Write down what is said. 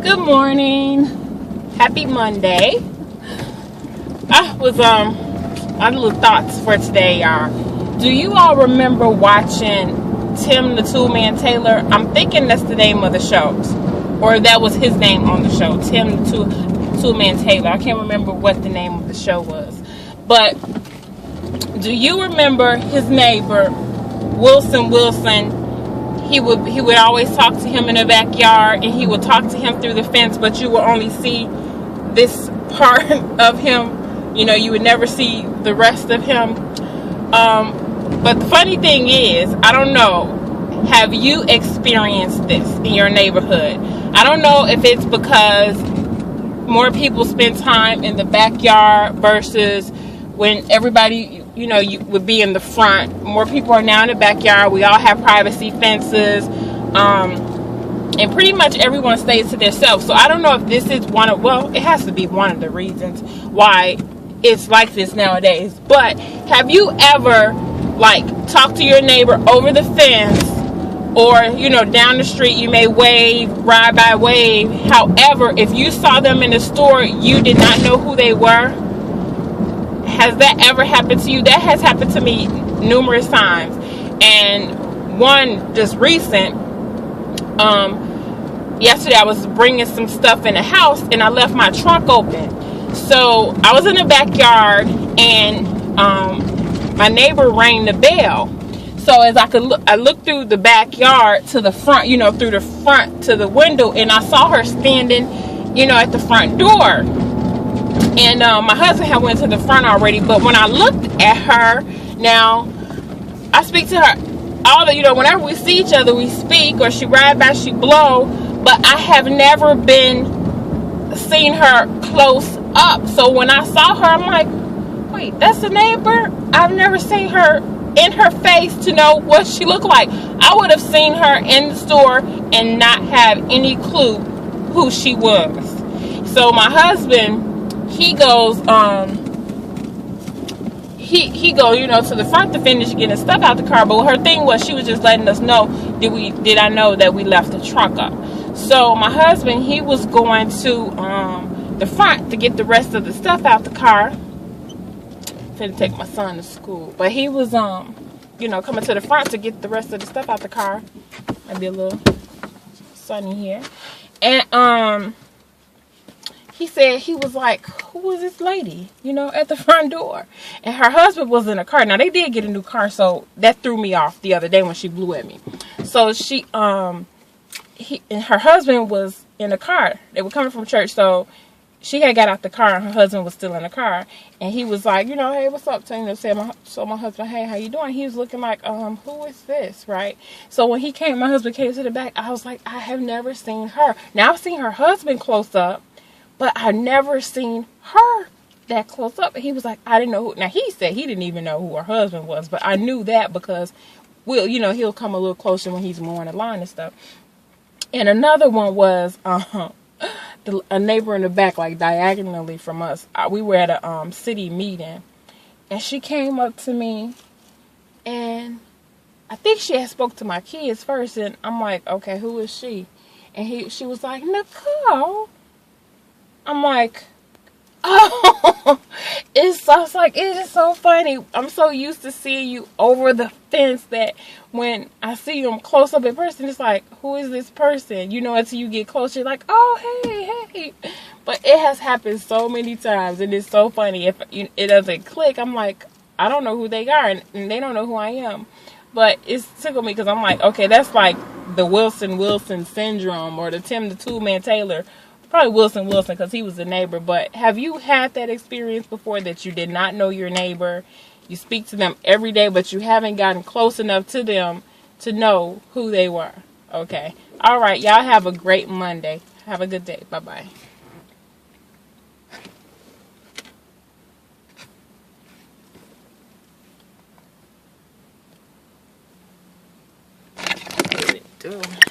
Good morning. Happy Monday. I had little thoughts for today, y'all. Do you all remember watching Tim the Toolman Taylor? I'm thinking that's the name of the show, or that was his name on the show, Tim the Toolman Taylor. I can't remember what the name of the show was, but do you remember his neighbor, Wilson? He would always talk to him in the backyard, and he would talk to him through the fence, but you would only see this part of him. You know, you would never see the rest of him. But the funny thing is, I don't know, have you experienced this in your neighborhood? I don't know if it's because more people spend time in the backyard versus when everybody, you would be in the front. More people are now in the backyard. We all have privacy fences. And pretty much everyone stays to themselves. So I don't know if this is it has to be one of the reasons why it's like this nowadays. But have you ever, talked to your neighbor over the fence, or, down the street, you may ride by wave. However, if you saw them in the store, you did not know who they were? Has that ever happened to you? That has happened to me numerous times. And one just recent, yesterday I was bringing some stuff in the house and I left my trunk open. So I was in the backyard and my neighbor rang the bell. So as I looked through the backyard to the front, through the front to the window, and I saw her standing, at the front door. And my husband had went to the front already, but when I looked at her, now I speak to her whenever we see each other, we speak, or she ride by, she blow, but I have never seen her close up. So when I saw her, I'm like, wait, that's the neighbor? I've never seen her in her face to know what she looked like. I would have seen her in the store and not have any clue who she was. So my husband, he goes, he goes, to the front to finish getting stuff out the car. But her thing was, she was just letting us know, did I know that we left the trunk up? So my husband, he was going to the front to get the rest of the stuff out the car. Finna take my son to school, but he was coming to the front to get the rest of the stuff out the car. Might be a little sunny here, and he said, he was like, who was this lady, at the front door? And her husband was in a car. Now, they did get a new car, so that threw me off the other day when she blew at me. So she, and her husband was in a car. They were coming from church, so she had got out the car, and her husband was still in the car. And he was like, hey, what's up? So my husband, hey, how you doing? He was looking like, who is this, right? So when my husband came to the back, I was like, I have never seen her. Now, I've seen her husband close up, but I never seen her that close up. And he was like, I didn't know who. Now, he said he didn't even know who her husband was, but I knew that because, he'll come a little closer when he's more in the line and stuff. And another one was a neighbor in the back, diagonally from us. We were at a city meeting, and she came up to me, and I think she had spoke to my kids first, and I'm like, okay, who is she? And she was like, Nicole. I'm like, oh, it's just so funny. I'm so used to seeing you over the fence that when I see you close up in person, it's like, who is this person? Until you get close, you're like, oh, hey. But it has happened so many times, and it's so funny. If it doesn't click, I'm like, I don't know who they are, and they don't know who I am. But it's tickled me because I'm like, okay, that's like the Wilson syndrome, or the Tim the Toolman Taylor. Probably Wilson because he was a neighbor. But have you had that experience before, that you did not know your neighbor? You speak to them every day, but you haven't gotten close enough to them to know who they were. Okay. All right. Y'all have a great Monday. Have a good day. Bye-bye. What did it do?